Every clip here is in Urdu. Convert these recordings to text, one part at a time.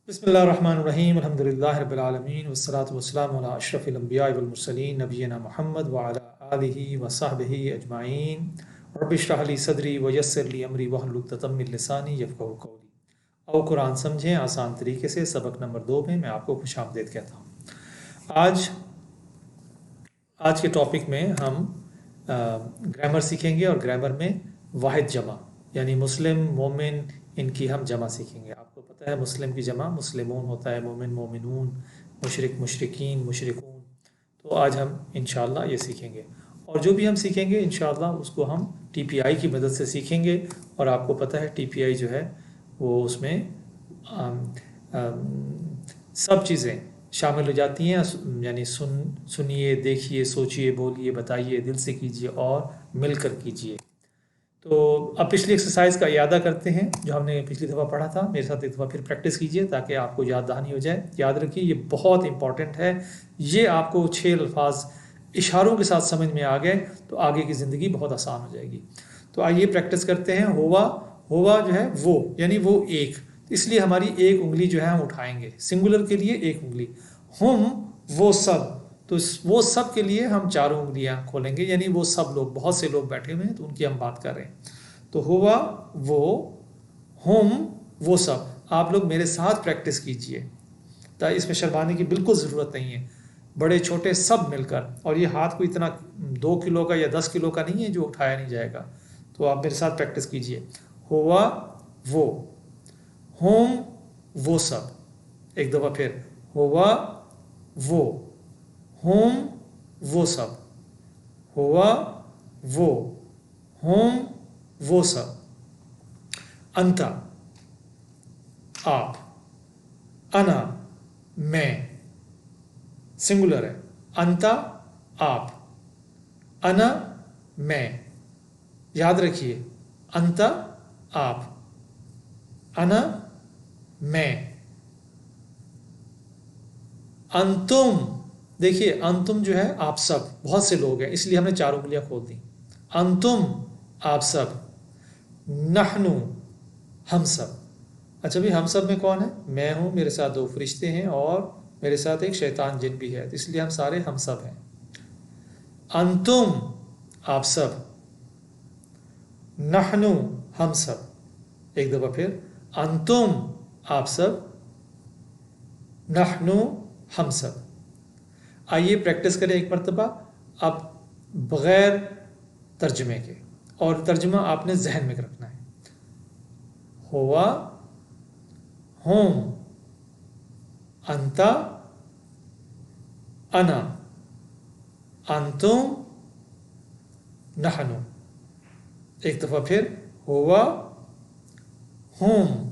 بسم اللہ الرحمن الرحیم الحمدللہ رب العالمین والصلاة والسلام علی اشرف الانبیاء والمرسلین نبینا محمد وعلی آلہ وصحبہ اجمعین رب اشرح لی صدری ویسر لی امری واحلل عقدۃ من لسانی یفقہوا قولی۔ او قرآن سمجھیں آسان طریقے سے، سبق نمبر 2 میں میں آپ کو خوش آمدید کہتا ہوں۔ آج کے ٹاپک میں ہم گرامر سیکھیں گے، اور گرامر میں واحد جمع یعنی مسلم مومن ان کی ہم جمع سیکھیں گے۔ آپ کو پتہ ہے مسلم کی جمع مسلمون ہوتا ہے، مومن مومنون، مشرک مشرکین مشرکون۔ تو آج ہم انشاءاللہ یہ سیکھیں گے، اور جو بھی ہم سیکھیں گے انشاءاللہ اس کو ہم ٹی پی آئی کی مدد سے سیکھیں گے۔ اور آپ کو پتہ ہے ٹی پی آئی جو ہے وہ اس میں سب چیزیں شامل ہو جاتی ہیں، یعنی سنیے، دیکھیے، سوچیے، بولیے، بتائیے، دل سے کیجیے اور مل کر کیجیے۔ تو اب پچھلی ایکسرسائز کا اعادہ کرتے ہیں جو ہم نے پچھلی دفعہ پڑھا تھا۔ میرے ساتھ ایک دفعہ پھر پریکٹس کیجیے تاکہ آپ کو یاد دہانی ہو جائے۔ یاد رکھیے یہ بہت امپورٹنٹ ہے، یہ آپ کو 6 الفاظ اشاروں کے ساتھ سمجھ میں آ گئے تو آگے کی زندگی بہت آسان ہو جائے گی۔ تو آئیے پریکٹس کرتے ہیں۔ ہوا جو ہے وہ یعنی وہ ایک، اس لیے ہماری ایک انگلی جو ہے ہم اٹھائیں گے، سنگولر کے لیے ایک انگلی۔ ہم وہ سب، تو وہ سب کے لیے ہم 4 انگلیاں کھولیں گے، یعنی وہ سب لوگ، بہت سے لوگ بیٹھے ہوئے ہیں تو ان کی ہم بات کر رہے ہیں۔ تو ہوا وہ، ہم وہ سب۔ آپ لوگ میرے ساتھ پریکٹس کیجئے، تا اس میں شرمانے کی بالکل ضرورت نہیں ہے، بڑے چھوٹے سب مل کر۔ اور یہ ہاتھ کوئی اتنا 2 کلو کا یا 10 کلو کا نہیں ہے جو اٹھایا نہیں جائے گا۔ تو آپ میرے ساتھ پریکٹس کیجئے۔ ہوا وہ، ہم وہ سب۔ ایک دفعہ پھر، ہوا وہ، ہم وہ سب، ہوا وہ، ہم وہ سب۔ انتا آپ، انا میں، سنگولر ہے۔ انتا آپ، انا میں۔ یاد رکھیے انتا آپ، انا میں۔ انتم، دیکھیے انتم جو ہے آپ سب، بہت سے لوگ ہیں اس لیے ہم نے 4 انگلیاں کھول دیں۔ انتم آپ سب، نحنو ہم سب۔ اچھا بھی ہم سب میں کون ہے؟ میں ہوں، میرے ساتھ 2 فرشتے ہیں اور میرے ساتھ ایک شیطان جن بھی ہے، اس لیے ہم سارے ہم سب ہیں۔ انتم آپ سب، نحنو ہم سب۔ ایک دفعہ پھر، انتم آپ سب، نحنو ہم سب۔ آئیے پریکٹس کریں ایک مرتبہ اب بغیر ترجمے کے، اور ترجمہ آپ نے ذہن میں رکھنا ہے۔ ہوا، ہم، انتا، انا، انتم، نحنو۔ ایک دفعہ پھر، ہوا، ہم،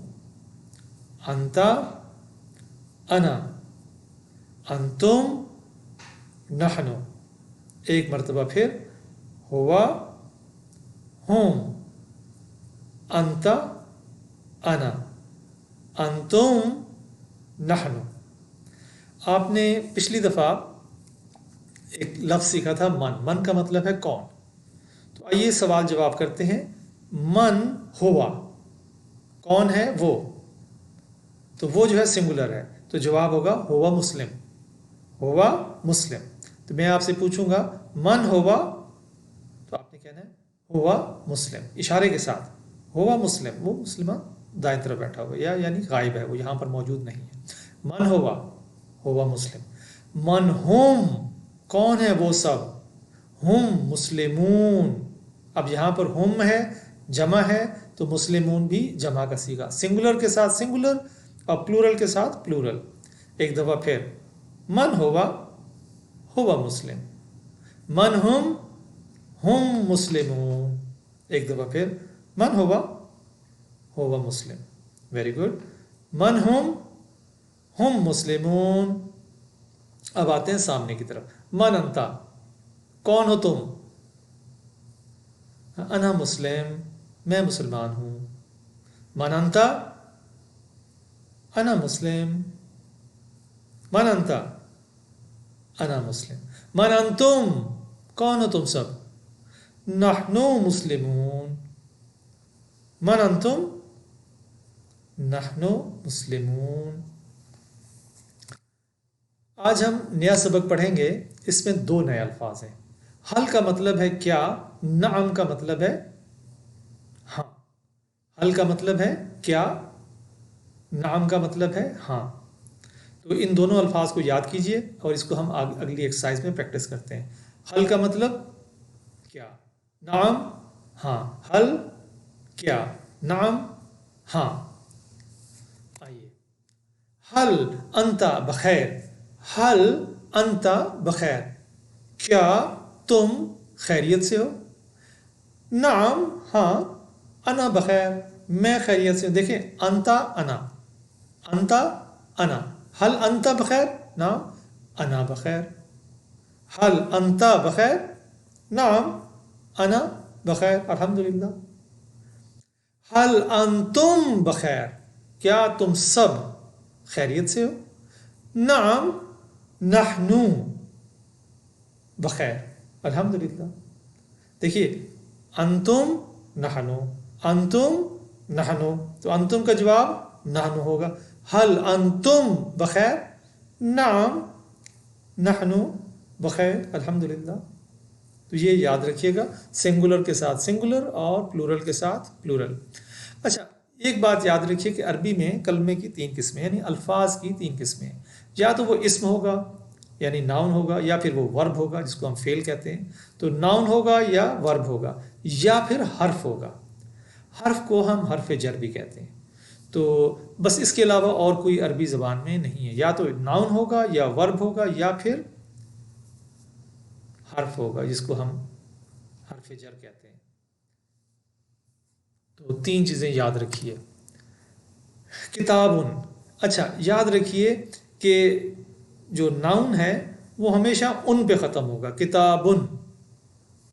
انتا، انا، انتم، نحنو۔ ایک مرتبہ پھر، ہوا، ہم، انتا، انا، انتم، نحنو۔ آپ نے پچھلی دفعہ ایک لفظ سیکھا تھا من کا مطلب ہے کون۔ تو آئیے سوال جواب کرتے ہیں۔ من ہوا، کون ہے وہ؟ تو وہ جو ہے سنگولر ہے، تو جواب ہوگا ہوا مسلم، ہوا مسلم۔ تو میں آپ سے پوچھوں گا من ہوا، تو آپ نے کہنا ہے ہوا مسلم، اشارے کے ساتھ۔ ہوا مسلم، وہ مسلمان دائیں طرف بیٹھا ہوا یا یعنی غائب ہے، وہ یہاں پر موجود نہیں ہے۔ من ہوا، ہوا مسلم۔ من ہم، کون ہے وہ سب؟ ہم مسلمون۔ اب یہاں پر ہم ہے، جمع ہے، تو مسلمون بھی جمع کا صیغہ، سنگولر کے ساتھ سنگولر اور پلورل کے ساتھ پلورل۔ ایک دفعہ پھر، من ہوا، ہوا مسلم۔ من ہم مسلمون۔ ایک دفعہ پھر، من ہوا، ہوا مسلم۔ Very good. من ہم مسلمون۔ اب آتے ہیں سامنے کی طرف۔ من انتا، کون ہو تم؟ انا مسلم، میں مسلمان ہوں۔ من انتا، انا مسلم۔ من انتا، انا مسلم۔ من انتم، کون ہو تم سب؟ نحنو مسلمون۔ من انتم، نحنو مسلمون۔ آج ہم نیا سبق پڑھیں گے، اس میں 2 نئے الفاظ ہیں۔ حل کا مطلب ہے کیا، نعم کا مطلب ہے ہاں۔ حل کا مطلب ہے کیا، نعم کا مطلب ہے ہاں۔ تو ان دونوں الفاظ کو یاد کیجئے اور اس کو ہم اگلی ایکسرسائز میں پریکٹس کرتے ہیں۔ حل کا مطلب کیا، نعم ہاں، حل کیا، نعم ہاں۔ آئیے، حل انت بخیر، حل انت بخیر، کیا تم خیریت سے ہو؟ نعم ہاں، انا بخیر، میں خیریت سے ہوں۔ دیکھیں، انتا انا، انتا انا، حل انت بخیر، نعم انا بخیر، حل انت بخیر، نعم انا بخیر، الحمدللہ۔ حل انتم بخیر، کیا تم سب خیریت سے ہو؟ نعم نحن بخیر، الحمدللہ۔ دیکھیے، انتم نحن، انتم نحن، تو انتم کا جواب نحن ہوگا۔ حل انتم بخیر، نعم نحن بخیر، الحمدللہ۔ تو یہ یاد رکھیے گا، سنگولر کے ساتھ سنگولر اور پلورل کے ساتھ پلورل۔ اچھا، ایک بات یاد رکھیے کہ عربی میں کلمے کی 3 قسمیں، یعنی الفاظ کی 3 قسمیں ہیں۔ یا تو وہ اسم ہوگا یعنی ناؤن ہوگا، یا پھر وہ ورب ہوگا جس کو ہم فعل کہتے ہیں۔ تو ناؤن ہوگا یا ورب ہوگا، یا پھر حرف ہوگا۔ حرف کو ہم حرف جر بھی کہتے ہیں۔ تو بس اس کے علاوہ اور کوئی عربی زبان میں نہیں ہے، یا تو ناؤن ہوگا یا ورب ہوگا یا پھر حرف ہوگا جس کو ہم حرف جر کہتے ہیں۔ تو 3 چیزیں یاد رکھیے۔ کتابن، اچھا یاد رکھیے کہ جو ناؤن ہے وہ ہمیشہ ان پہ ختم ہوگا۔ کتابن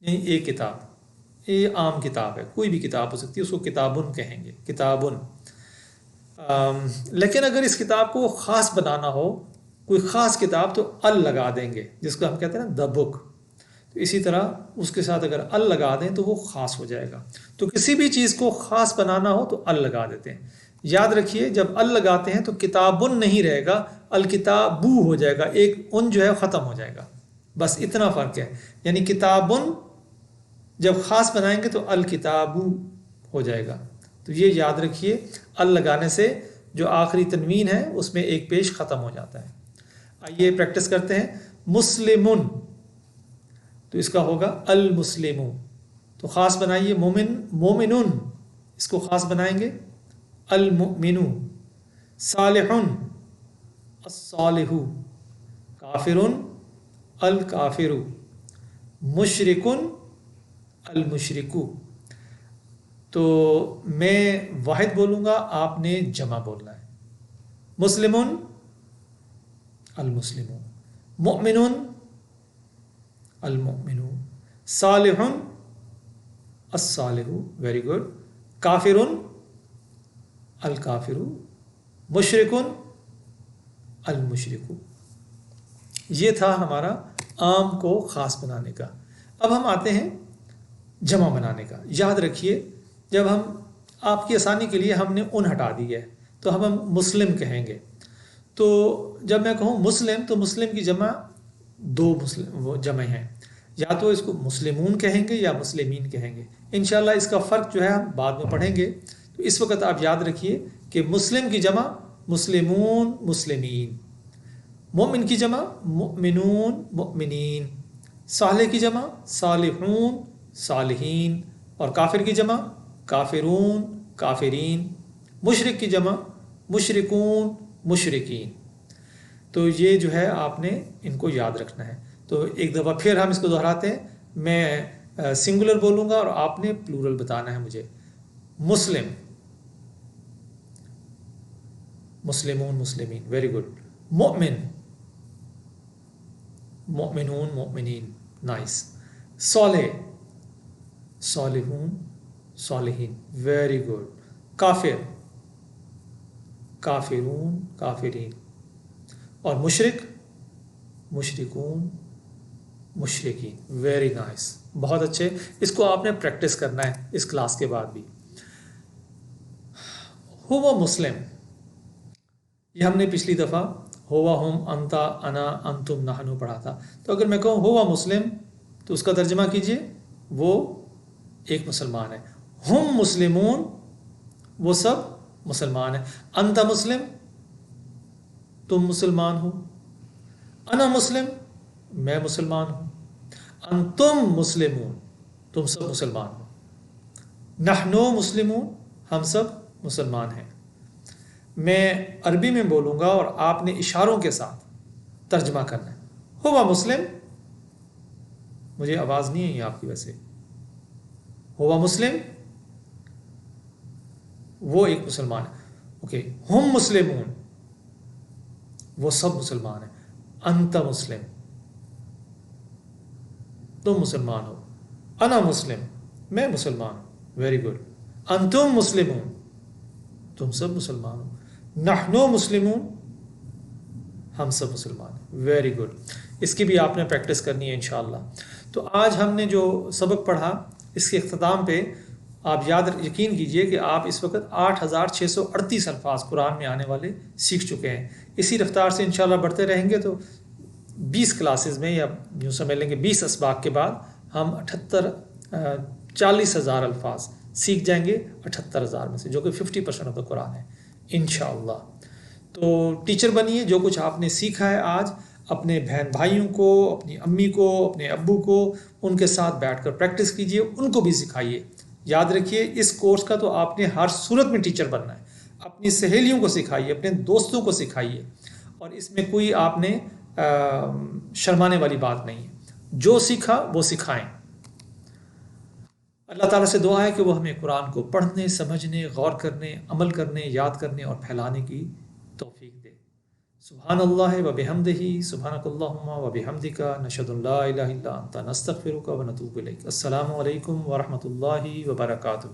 یعنی ایک کتاب، یہ عام کتاب ہے، کوئی بھی کتاب ہو سکتی ہے، اس کو کتابن کہیں گے، کتابن۔ لیکن اگر اس کتاب کو خاص بنانا ہو، کوئی خاص کتاب، تو ال لگا دیں گے، جس کو ہم کہتے ہیں نا دا بک۔ تو اسی طرح اس کے ساتھ اگر ال لگا دیں تو وہ خاص ہو جائے گا۔ تو کسی بھی چیز کو خاص بنانا ہو تو ال لگا دیتے ہیں۔ یاد رکھیے، جب ال لگاتے ہیں تو کتابن نہیں رہے گا، الکتابو ہو جائے گا، ایک ان جو ہے ختم ہو جائے گا، بس اتنا فرق ہے۔ یعنی کتابن جب خاص بنائیں گے تو الکتابو ہو جائے گا۔ تو یہ یاد رکھیے، ال لگانے سے جو آخری تنوین ہے اس میں ایک پیش ختم ہو جاتا ہے۔ آئیے پریکٹس کرتے ہیں۔ مسلمن، تو اس کا ہوگا المسلم، تو خاص بنائیے، مومنن، اس کو خاص بنائیں گے المؤمن، صالح الصالح، کافر الکافر، مشرک المشرک۔ تو میں واحد بولوں گا، آپ نے جمع بولنا ہے۔ مسلم المسلم، مؤمن المؤمن، صالح الصالح، ویری گڈ، کافر الکافر، مشرک المشرک۔ یہ تھا ہمارا عام کو خاص بنانے کا۔ اب ہم آتے ہیں جمع بنانے کا۔ یاد رکھیے، جب ہم آپ کی آسانی کے لیے ہم نے ان ہٹا دی ہے تو ہم مسلم کہیں گے۔ تو جب میں کہوں مسلم تو مسلم کی جمع 2 مسلم وہ جمع ہیں، یا تو اس کو مسلمون کہیں گے یا مسلمین کہیں گے۔ انشاءاللہ اس کا فرق جو ہے ہم بعد میں پڑھیں گے۔ تو اس وقت آپ یاد رکھیے کہ مسلم کی جمع مسلمون مسلمین، مومن کی جمع مؤمنون مؤمنین، صالح کی جمع صالحون صالحین، اور کافر کی جمع کافرون کافرین، مشرک کی جمع مشرکون مشرکین۔ تو یہ جو ہے آپ نے ان کو یاد رکھنا ہے۔ تو ایک دفعہ پھر ہم اس کو دہراتے ہیں۔ میں سنگولر بولوں گا اور آپ نے پلورل بتانا ہے مجھے۔ مسلم، مسلمون مسلمین، ویری گڈ۔ مؤمن، مؤمنون مؤمنین، نائس۔ صالح، صالحون صالحین، ویری گڈ۔ کافر، کافرون کافرین، اور مشرک مشرکون مشرکین، ویری نائس، بہت اچھے۔ اس کو آپ نے پریکٹس کرنا ہے اس کلاس کے بعد بھی۔ ہو مسلم، یہ ہم نے پچھلی دفعہ ہوا ہم انتا انا انتم نحنو پڑھا تھا. تو اگر میں کہوں ہوا مسلم تو اس کا ترجمہ کیجئے وہ ایک مسلمان ہے. ہم مسلمون وہ سب مسلمان ہیں. انتا مسلم تم مسلمان ہو. انا مسلم میں مسلمان ہوں. انتم مسلمون تم سب مسلمان ہو. نحنو مسلمون ہم سب مسلمان ہیں. میں عربی میں بولوں گا اور آپ نے اشاروں کے ساتھ ترجمہ کرنا ہے. ہوا مسلم، مجھے آواز نہیں ہے آپ کی ویسے. ہوا مسلم وہ ایک مسلمان ہے. اوکے. ہم مسلمون وہ سب مسلمان ہیں. انت مسلم تم مسلمان ہو. انا مسلم میں مسلمان ہوں. Very good. انتم مسلمون تم سب مسلمان ہو. نحنو مسلمون ہم سب مسلمان ہیں. Very good. اس کی بھی آپ نے پریکٹس کرنی ہے انشاءاللہ. تو آج ہم نے جو سبق پڑھا اس کے اختتام پہ آپ یقین کیجئے کہ آپ اس وقت 8638 الفاظ قرآن میں آنے والے سیکھ چکے ہیں. اسی رفتار سے انشاءاللہ بڑھتے رہیں گے تو 20 کلاسز میں یا یوں سمجھ لیں گے 20 اسباق کے بعد ہم 40,000 الفاظ سیکھ جائیں گے 78,000 میں سے، جو کہ 50% آف دا قرآن ہے انشاءاللہ. تو ٹیچر بنیے. جو کچھ آپ نے سیکھا ہے آج اپنے بہن بھائیوں کو، اپنی امی کو، اپنے ابو کو ان کے ساتھ بیٹھ کر پریکٹس کیجئے. ان کو بھی سکھائیے. یاد رکھیے اس کورس کا تو آپ نے ہر صورت میں ٹیچر بننا ہے. اپنی سہیلیوں کو سکھائیے، اپنے دوستوں کو سکھائیے. اور اس میں کوئی آپ نے شرمانے والی بات نہیں ہے. جو سیکھا وہ سکھائیں. اللہ تعالیٰ سے دعا ہے کہ وہ ہمیں قرآن کو پڑھنے، سمجھنے، غور کرنے، عمل کرنے، یاد کرنے اور پھیلانے کی توفیق دے. سبحان اللہ و بحمدہ، سبحانک اللہم و بحمدک، نشہد ان لا الہ الا انت، نستغفرک و نتوب الیک. السلام علیکم ورحمۃ اللہ وبرکاتہ.